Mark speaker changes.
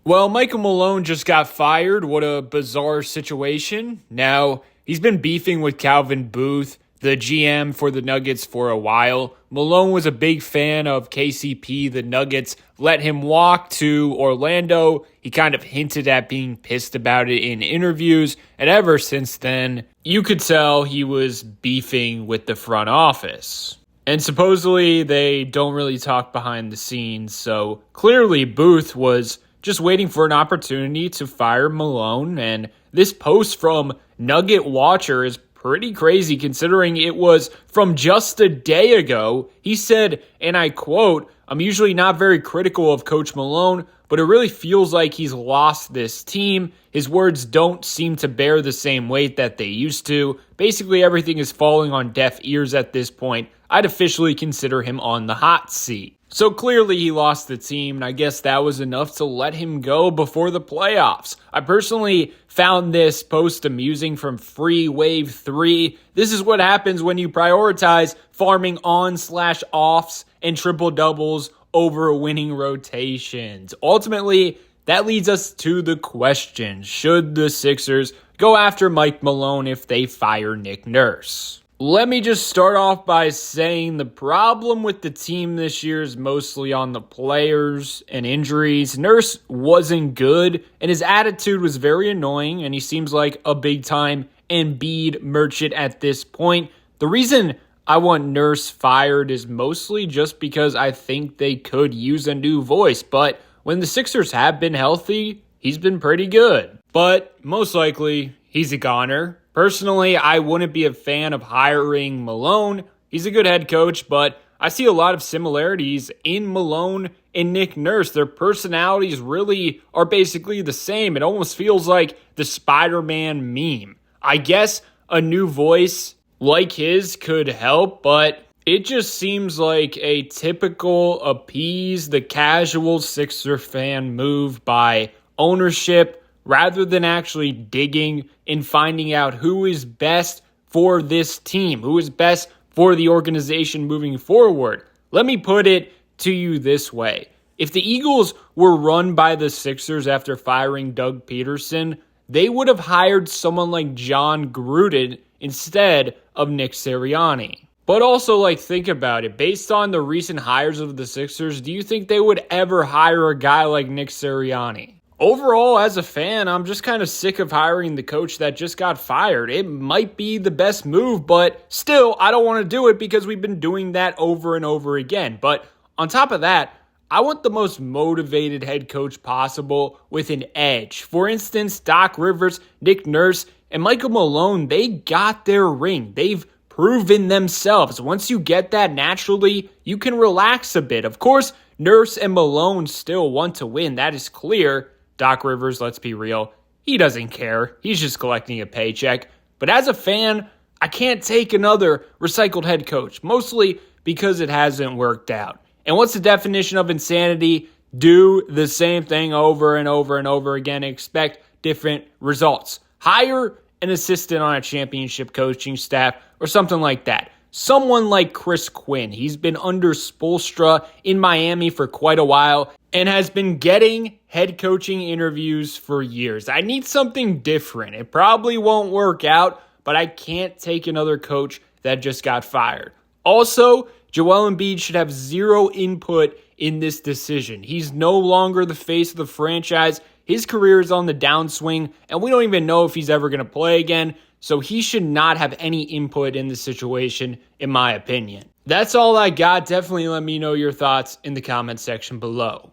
Speaker 1: Well, Michael Malone just got fired. What a bizarre situation. Now, he's been beefing with Calvin Booth, the GM for the Nuggets, for a while. Malone was a big fan of KCP. The Nuggets let him walk to Orlando. He kind of hinted at being pissed about it in interviews. And ever since then, you could tell he was beefing with the front office. And supposedly they don't really talk behind the scenes. So clearly Booth was just waiting for an opportunity to fire Malone. And this post from Nugget Watcher is pretty crazy considering it was from just a day ago. He said, and I quote, "I'm usually not very critical of Coach Malone, but it really feels like he's lost this team. His words don't seem to bear the same weight that they used to. Basically, everything is falling on deaf ears at this point. I'd officially consider him on the hot seat." So clearly he lost the team, and I guess that was enough to let him go before the playoffs. I personally found this post amusing from Free Wave 3. This is what happens when you prioritize farming on/offs and triple doubles over winning rotations. Ultimately, that leads us to the question: should the Sixers go after Mike Malone if they fire Nick Nurse? Let me just start off by saying the problem with the team this year is mostly on the players and injuries. Nurse wasn't good, and his attitude was very annoying, and he seems like a big-time Embiid merchant at this point. The reason I want Nurse fired is mostly just because I think they could use a new voice, but when the Sixers have been healthy, he's been pretty good. But most likely, he's a goner. Personally, I wouldn't be a fan of hiring Malone. He's a good head coach, but I see a lot of similarities in Malone and Nick Nurse. Their personalities really are basically the same. It almost feels like the Spider-Man meme. I guess a new voice like his could help, but it just seems like a typical appease the casual Sixer fan move by ownership, rather than actually digging and finding out who is best for this team, who is best for the organization moving forward. Let me put it to you this way. If the Eagles were run by the Sixers after firing Doug Peterson, they would have hired someone like John Gruden instead of Nick Sirianni. But also, think about it. Based on the recent hires of the Sixers, do you think they would ever hire a guy like Nick Sirianni? Overall, as a fan, I'm just kind of sick of hiring the coach that just got fired. It might be the best move, but still, I don't want to do it because we've been doing that over and over again. But on top of that, I want the most motivated head coach possible with an edge. For instance, Doc Rivers, Nick Nurse, and Michael Malone, they got their ring. They've proven themselves. Once you get that naturally, you can relax a bit. Of course, Nurse and Malone still want to win. That is clear. Doc Rivers, let's be real, he doesn't care. He's just collecting a paycheck. But as a fan, I can't take another recycled head coach, mostly because it hasn't worked out. And what's the definition of insanity? Do the same thing over and over and over again and expect different results. Hire an assistant on a championship coaching staff or something like that. Someone like Chris Quinn. He's been under Spoelstra in Miami for quite a while and has been getting head coaching interviews for years. I need something different. It probably won't work out, but I can't take another coach that just got fired. Also, Joel Embiid should have zero input in this decision. He's no longer the face of the franchise. His career is on the downswing, and we don't even know if he's ever going to play again. So he should not have any input in the situation, in my opinion. That's all I got. Definitely let me know your thoughts in the comment section below.